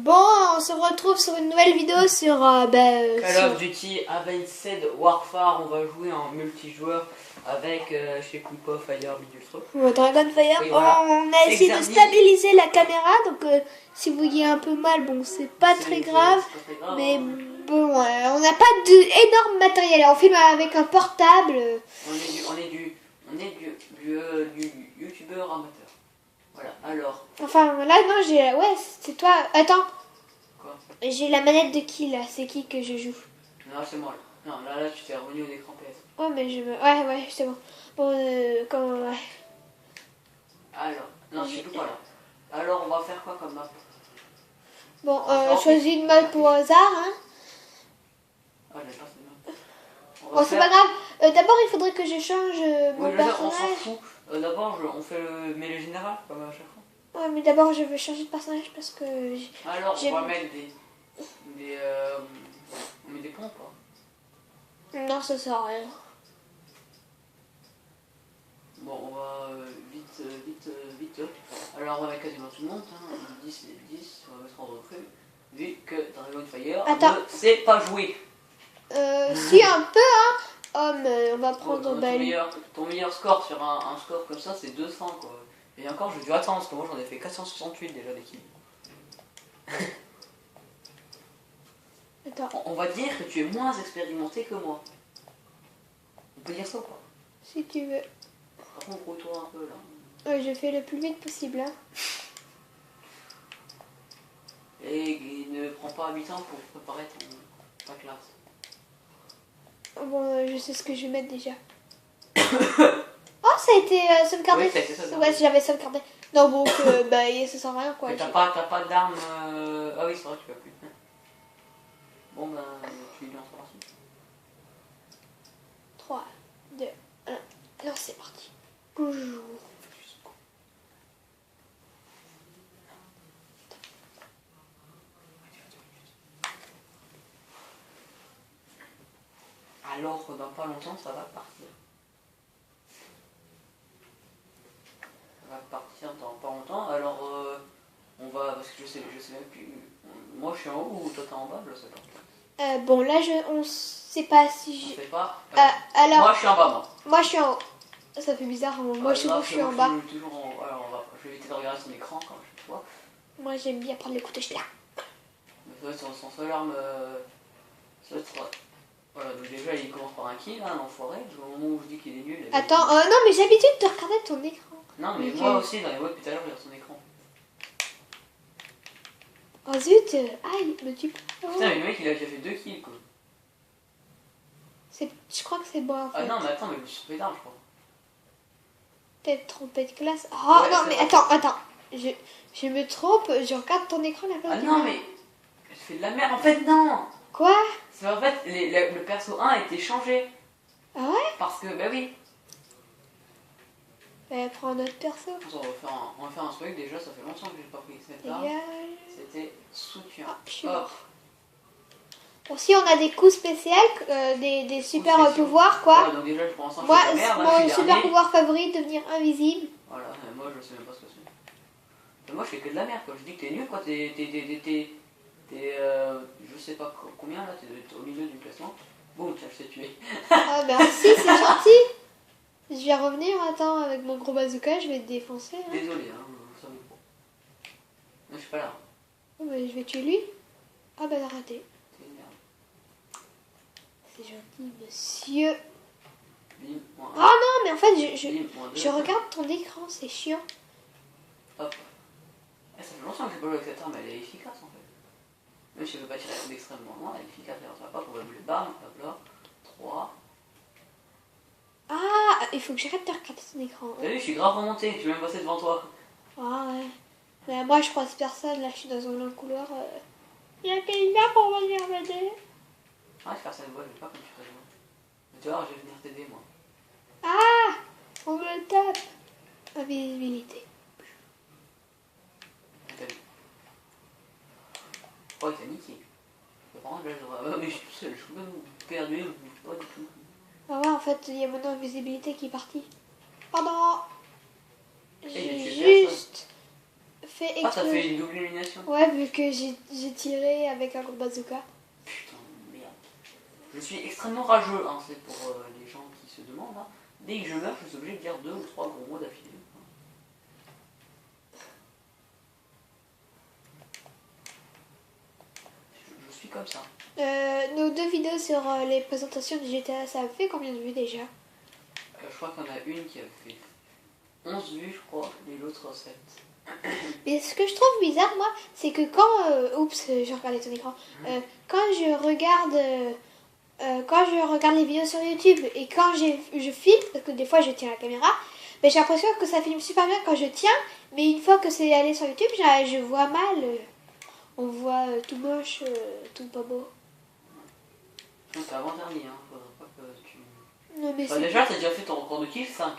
Bon, on se retrouve sur une nouvelle vidéo sur Call of Duty Advanced Warfare. On va jouer en multijoueur avec chez Coupa, Fire, Bidulstro. Dragon Fire. Oui, voilà. On a essayé de stabiliser la caméra, donc si vous voyez un peu mal, bon, c'est pas très grave. Mais bon, on n'a pas d'énorme matériel. On filme avec un portable. On est du youtubeur amateur. Voilà, alors. Enfin, là, non, j'ai... Ouais, c'est toi. Attends. Quoi? J'ai la manette de qui, là? C'est qui que je joue? Non, c'est moi, là. Non, là, tu t'es revenu au écran PS. Oh, mais je me... Ouais, c'est bon. Bon, comment... Ouais. Alors, non, je sais plus quoi, là. Alors, on va faire quoi comme map? Bon, choisis une mode pour hasard, hein. Ah, j'ai pas cette map. Bon, c'est pas grave. D'abord, il faudrait que je change mon on personnage. s'en fout. D'abord, on fait le mêlée général, comme à chaque fois. Ouais, mais d'abord, je veux changer de personnage parce que... Alors, on va mettre on met des points, quoi. Non, ça sert à rien. Bon, on va vite. Alors, on va mettre quasiment tout le monde. Hein. 10, on va mettre en recrue. Vu que Dragon Fire ne sait pas jouer. Si, un peu, hein. Oh, mais on va prendre... Ton meilleur score sur un score comme ça, c'est 200, quoi. Et encore, j'ai dû attendre, parce que moi, j'en ai fait 468 déjà d'équipe. Attends. On va dire que tu es moins expérimenté que moi. On peut dire ça, quoi. Si tu veux. Par contre, gros-toi un peu, là. Ouais, je fais le plus vite possible, hein. Et ne prends pas 8 ans pour préparer ta classe. Bon, je sais ce que je vais mettre déjà. Oh, ça a été sauvegardé. Oui, ça a été sauvegardé. Ouais, j'avais sauvegardé. Non, bon, ça sert à rien, quoi. Mais t'as pas d'armes... Ah oui, c'est vrai, tu vas plus. Bon, ben, tu lui lances par suite. 3, 2, 1. Alors, c'est parti. Bonjour. Alors, dans pas longtemps, ça va partir. Ça va partir dans pas longtemps. Alors, on va... Parce que je sais même plus... Moi, je suis en haut ou toi, t'es en bas, je sais pas. Bon, là, on sait pas si je... Je sais pas. Alors... Moi, je suis en bas, moi. Moi, je suis en haut. Ça fait bizarre, moi, je suis en bas. Toujours en... Alors, je vais éviter de regarder son écran quand je vois. Moi, j'aime bien prendre l'écoute, je là. Mais ça va être son seul arme... Ça va être... Voilà, donc déjà il commence par un kill, hein, l'enfoiré, au moment où je dis qu'il est nul. Attends, non mais j'ai l'habitude de regarder ton écran. Non mais okay. Moi aussi, dans les mots depuis tout à l'heure, je regarde son écran. Oh zut, aïe, me tue pas. Oh. Putain, mais le mec il a déjà fait 2 kills, quoi. Je crois que c'est bon en fait. Ah non mais attends, mais je me suis trompé d'arme, je crois. Peut-être trompé de classe. Oh ouais, non mais attends. Je me trompe, je regarde ton écran la Ah non mais... Je fais de la merde, en fait non. Quoi? C'est en fait, le perso 1 a été changé. Ah ouais? Parce que, bah oui. Prends un autre perso. On va faire un swag, déjà ça fait longtemps que j'ai pas pris cette arme. C'était soutien. Ah, je suis mort. Bon, si on a des coups spéciaux, des super pouvoirs quoi. Ouais, donc déjà, pour l'instant, moi, mon super pouvoir favori, devenir invisible. Voilà, moi je sais même pas ce que c'est. Moi je fais que de la merde quoi, je dis que t'es nul quoi, je sais pas combien là, t'es au milieu du classement. Bon, tiens, je t'ai tué. Ah merci, c'est gentil. Je vais revenir, attends, avec mon gros bazooka, je vais te défoncer. Hein. Désolé, hein, ça me... Non, je suis pas là. Oh, mais je vais tuer lui. Ah bah, raté. C'est une merde. C'est gentil, monsieur. Bim, oh non, mais en fait, je regarde ton écran, c'est chiant. Hop. Ça fait longtemps que j'ai pas joué avec cette arme, elle est efficace en fait. Même si je veux pas tirer d'extrêmement loin, elle est efficace. Alors, ça va pas pour le barre, hop là. 3. Ah, il faut que j'arrête de regarder ton écran. T'as vu, je suis grave remonté, je suis même passé devant toi. Ah ouais. Mais moi, je croise personne, là, je suis dans un long couloir. Il y a quelqu'un pour venir m'aider. Ah, je vais faire ça de voix, je vais pas comme tu fais de voix. Mais tu vois, je vais venir t'aider moi. Ah, on me tape. Invisibilité. Oh, il t'a niqué. Par contre, là, mais je suis tout seul, je suis même perdu, je bouge pas du tout. Ah ouais, en fait, il y a mon invisibilité qui est partie. Pardon. J'ai juste fait Ah, t'as exploser. fait une double élimination. Ouais, vu que j'ai tiré avec un gros bazooka. Putain, merde. Je suis extrêmement rageux, hein, c'est pour les gens qui se demandent. Hein. Dès que je meurs, je suis obligé de dire 2 ou 3 gros mots d'affilée. Je suis comme ça. Nos 2 vidéos sur les présentations du GTA, ça a fait combien de vues déjà? Je crois qu'il y en a une qui a fait 11 vues, je crois, et l'autre 7. Mais ce que je trouve bizarre, moi, c'est que quand... oups, j'ai regardé ton écran. Quand je regarde les vidéos sur YouTube et quand je filme, parce que des fois je tiens la caméra, mais j'ai l'impression que ça filme super bien quand je tiens, mais une fois que c'est allé sur YouTube, je vois mal. On voit tout moche, tout pas beau. C'est avant-dernier, hein, faudrait pas que tu... Non, mais Bah, déjà, t'as déjà fait ton record de kill, 5. Hein.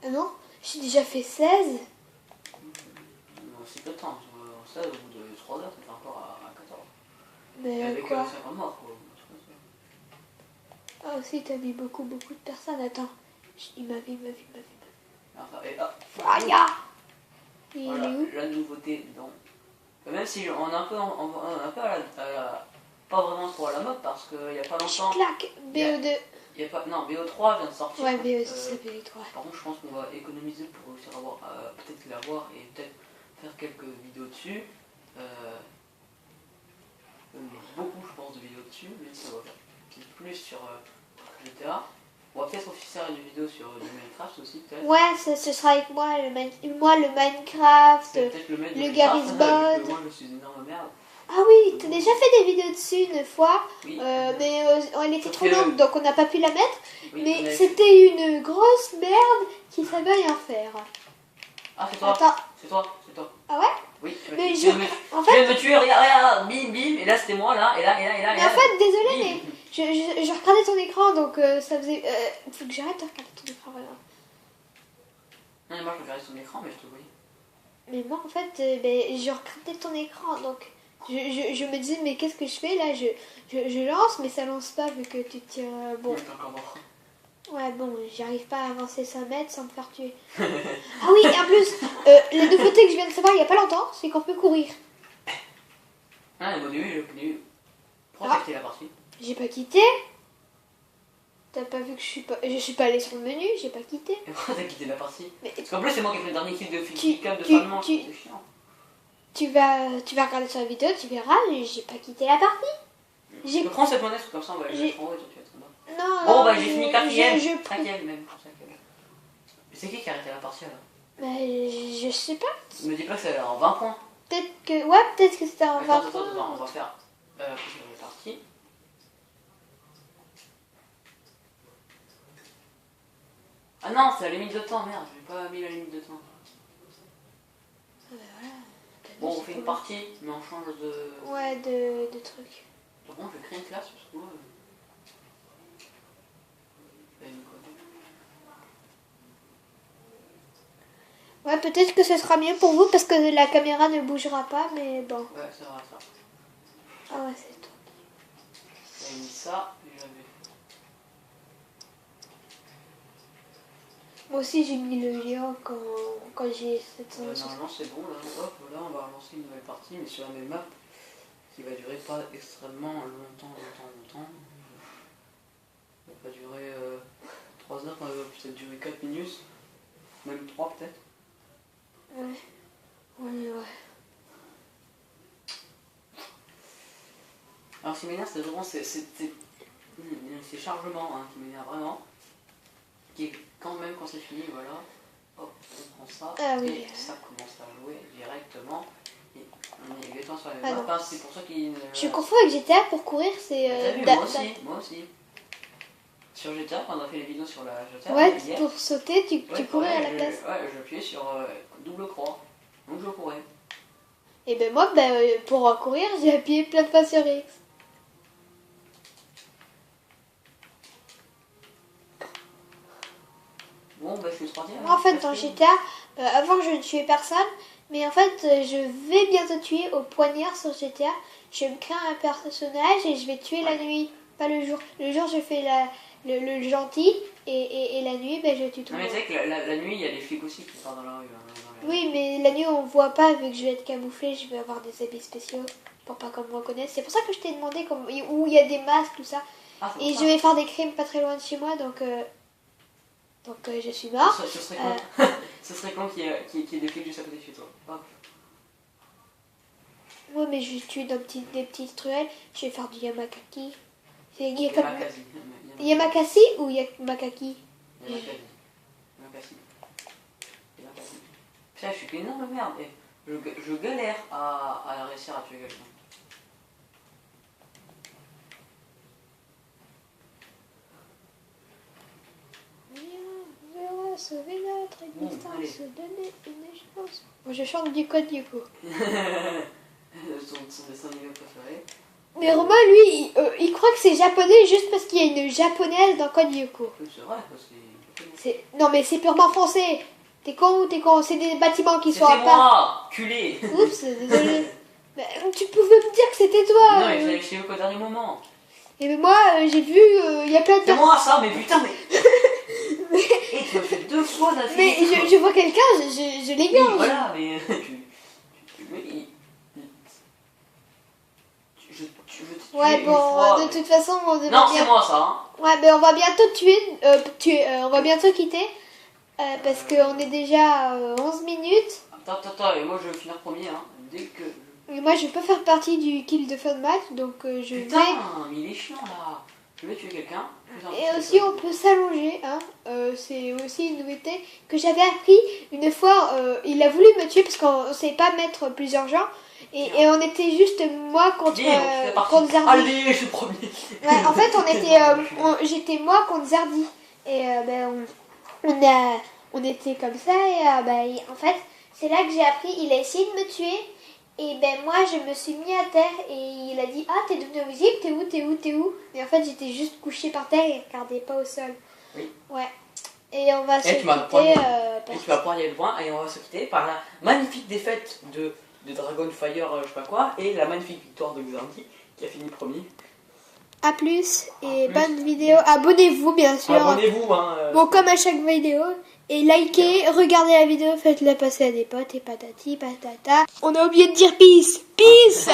Ah non, j'ai déjà fait 16. C'est peu de temps, ça, au bout de 3 heures, t'étais encore à 14. Mais Avec quoi 50 morts, quoi. Ah aussi, t'as mis beaucoup de personnes. Attends, il m'a vu. Enfin, et là, Aïe ah. Il voilà, est où? la nouveauté, donc. Même si on est un peu, pas vraiment trop à la mode, parce qu'il n'y a pas longtemps... Clac, BO2. Y a pas, non, BO3 vient de sortir. Ouais, BO2, c'est BO3. Par contre, je pense qu'on va économiser pour réussir à avoir, peut-être l'avoir et peut-être faire quelques vidéos dessus. Beaucoup, je pense, de vidéos dessus, mais ça va faire peut-être plus sur GTA. On va peut-être aussi faire une vidéo sur du Minecraft aussi, peut-être. Ouais, ce sera avec moi, le Minecraft, Peut-être le Garry's Mod. Moi, je suis une énorme merde. Ah oui, t'as déjà fait des vidéos dessus une fois, Oui. mais elle était Sauf trop que- longue, donc on n'a pas pu la mettre. Oui, Mais on avait fait- c'était une grosse merde qui savait rien faire. Ah, c'est toi. Attends, C'est toi. ah ouais? Oui, Mais tu viens en de fait, me tuer, regarde, bim, bim, et là c'était moi, là, et là. mais en fait, désolé, mais je regardais ton écran, donc ça faisait... faut que j'arrête de regarder ton écran, voilà. Non, mais moi je regardais son écran, mais je te voyais. Mais moi, en fait, je regardais ton écran, donc je me disais, mais qu'est-ce que je fais là? Je lance, mais ça lance pas vu que tu tires... bon, Mais t'es encore mort. ouais, bon, j'arrive pas à avancer 5 mètres sans me faire tuer. Ah oui, et en plus, la nouveauté que je viens de savoir il y a pas longtemps, c'est qu'on peut courir. Ah, au début, j'ai connu. Pourquoi t'as quitté la partie? J'ai pas quitté. T'as pas vu que je suis pas allée sur le menu, j'ai pas quitté. Et pourquoi t'as quitté la partie? Mais Parce qu'en plus, c'est moi qui ai fait le dernier kill de Tu- Philip de tu- fin de manche, tu- c'est chiant. tu vas regarder sur la vidéo, tu verras, mais j'ai pas quitté la partie. Je peux prendre cette monnaie, comme ça on va aller j'ai- mettre en haut et toi tu vas être en bas. Non, Bon, non, bah j'ai fini quatrième. je prends- Cinquième même. Cinquième. Mais c'est qui a arrêté la partie alors? Bah, je sais pas. Me dis pas que c'est en 20 points. Peut-être que c'était un Attends, 20 on va points. faire plusieurs parties. Ah non, c'est la limite de temps, merde, j'ai pas mis la limite de temps. Bon, on fait une partie, mais on change de... Ouais, de trucs. Par contre, je vais créer une classe, parce que moi... Ouais, peut-être que ce sera mieux pour vous parce que la caméra ne bougera pas, mais bon. Ouais, c'est vrai, ça. Ah ouais, c'est tout. J'avais mis ça, et j'avais... Moi aussi, j'ai mis le lien quand j'ai cette normalement, c'est bon, là, hop, là, on va lancer une nouvelle partie, mais sur la même map, qui va durer pas extrêmement longtemps. Ça va pas durer 3 heures, ça va peut-être durer 4 minutes, même 3 peut-être. Ouais. Alors, ce qui m'énerve, c'est vraiment ces chargements hein, qui m'énervent vraiment. Qui, quand même, quand c'est fini, voilà, hop, on prend ça, Ah oui. et ça commence à jouer directement. Et on est exactement sur la Ah même non. map, hein, c'est pour ça qu'il... Je confonds avec GTA pour courir, c'est... T'as vu, moi aussi. Sur GTA, quand on a fait les vidéos sur la GTA, Ouais, hier, pour sauter, tu courais à la place. Ouais, j'appuyais sur double croix, donc je courais. Et ben moi, pour courir, j'ai appuyé plein de fois sur X. Bon, bah je suis troisième. Moi, en fait, dans GTA, avant, je ne tuais personne. Mais en fait, je vais bientôt tuer au poignard sur GTA. Je vais me créer un personnage et je vais tuer la nuit, pas le jour. Le jour, je fais le gentil et la nuit, ben, je tue tout Non, le mais tu monde. sais que la nuit, il y a des flics aussi qui partent dans la rue. Oui, mais la nuit on voit pas vu que je vais être camouflée, je vais avoir des habits spéciaux pour pas qu'on me reconnaisse. C'est pour ça que je t'ai demandé où il y a des masques, tout ça. Ah, c'est Et pour je ça. vais faire des crimes pas très loin de chez moi, donc je suis mort. Ce serait con. Ce serait con qu'il y ait des flics juste à côté de chez toi. Ah. Ouais, mais je vais tuer des petites ruelles, je vais faire du yamakaki. Il y a comme... Yamakasi. Yamakasi ou Yamakaki? Yamakasi. Putain, je suis une énorme merde. Et je galère à réussir à tuer quelqu'un. On va sauver notre existence, allez. se donner une chance. Bon, je chante du code du coup. Son dessin animé préféré. Mais Romain, lui, il croit que c'est japonais juste parce qu'il y a une japonaise dans Code Lyoko. C'est vrai, parce que Non, mais c'est purement français. T'es con ou t'es con? C'est des bâtiments qui sont à c'était part. moi, culé. Oups, désolé. Bah, tu pouvais me dire que c'était toi. Non, mais je t'ai eu qu'au dernier moment. Et mais moi, j'ai vu, il y a plein de C'est personnes. moi ça, mais putain, mais. Et tu m'as fait 2 fois d'affilée. Mais je vois quelqu'un, je Oui, l'égorge. voilà, mais. Je t'ai Ouais, tué bon, une fois, de mais- toute façon, on devrait Non, bien... c'est moi ça, hein. Ouais, ben on va bientôt on va bientôt quitter. Parce qu'on est déjà 11 minutes. Attends, et moi je vais finir premier, hein. Dès que. Et moi, je peux faire partie du kill de fin de match, donc je Putain, vais... mais il est chiant là. Je vais tuer quelqu'un. Et aussi, on peut s'allonger, hein. C'est aussi une nouveauté que j'avais appris une fois. Il a voulu me tuer parce qu'on ne sait pas mettre plusieurs gens. Et on était juste moi contre Zardy. Allez, je suis premier. Ouais, en fait, j'étais moi contre Zardy. Et on était comme ça. Et en fait, c'est là que j'ai appris. Il a essayé de me tuer. Et ben moi, je me suis mis à terre. Et il a dit, ah, t'es devenu invisible, t'es où? Et en fait, j'étais juste couchée par terre et regardais pas au sol. Oui. Ouais. Et on va se tu m'as quitter. Et tu vas prendre le point et on va se quitter par la magnifique défaite de Dragonfire, je sais pas quoi, et la magnifique victoire de Xanthi qui a fini premier. A plus et plus. bonne vidéo. Abonnez-vous bien sûr. Abonnez-vous, hein. Bon, comme à chaque vidéo. Et likez, regardez la vidéo, faites-la passer à des potes et patati patata. On a oublié de dire peace. Peace.